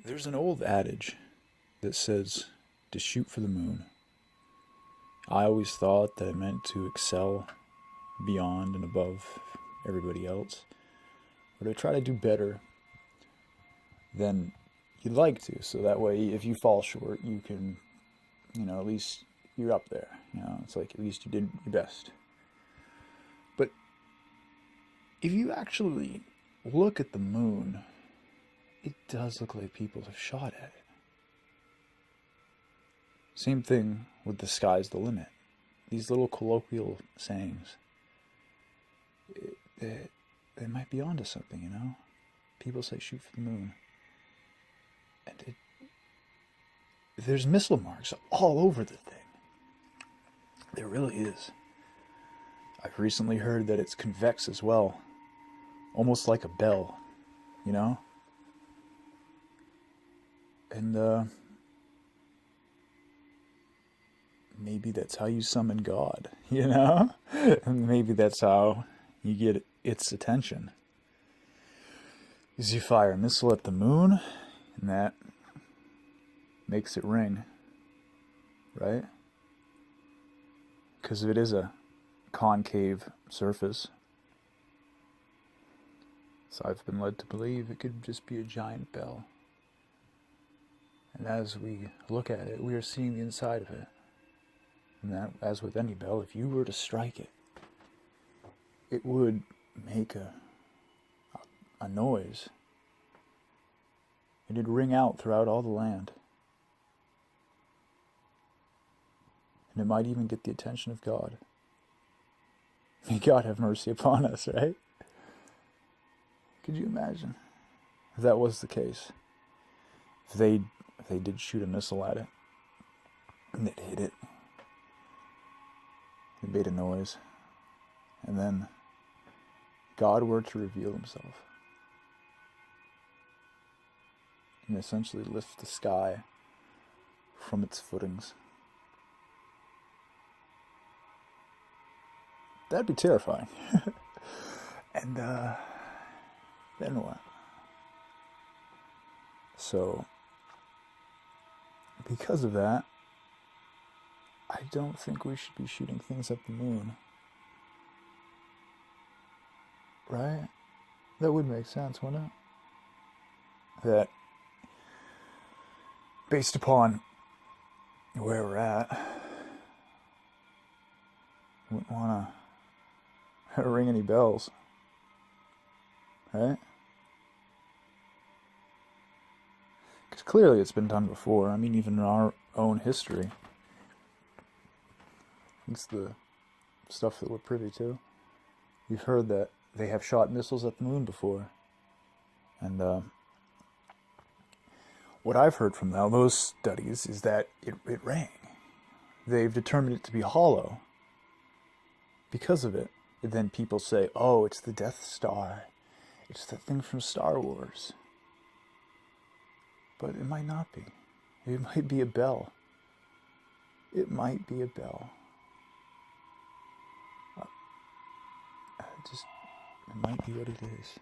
There's an old adage that says to shoot for the moon. I always thought that it meant to excel beyond and above everybody else, or to try to do better than you'd like to. So that way, if you fall short, you can, at least you're up there. It's like at least you did your best. But if you actually look at the moon, it does look like people have shot at it. Same thing with the sky's the limit. These little colloquial sayings, they might be onto something, People say shoot for the moon. And there's missile marks all over the thing. There really is. I've recently heard that it's convex as well. Almost like a bell, And maybe that's how you summon God, And maybe that's how you get its attention. Is you fire a missile at the moon, and that makes it ring, right? Because it is a concave surface. So I've been led to believe it could just be a giant bell. And as we look at it, we are seeing the inside of it. And that, as with any bell, if you were to strike it, it would make a noise. It'd ring out throughout all the land. And it might even get the attention of God. May God have mercy upon us, right? Could you imagine if that was the case? If they did shoot a missile at it, and it hit it, it made a noise, and then God were to reveal himself and essentially lift the sky from its footings. That'd be terrifying. And then what? So, because of that, I don't think we should be shooting things at the moon. Right? That would make sense, wouldn't it? That, based upon where we're at, wouldn't want to ring any bells. Right? Because clearly it's been done before. I mean, even in our own history. It's the stuff that we're privy to. We've heard that they have shot missiles at the moon before. And what I've heard from those studies is that it rang. They've determined it to be hollow because of it. And then people say, oh, it's the Death Star. It's the thing from Star Wars. But it might not be. It might be a bell. It might be a bell. It might be what it is.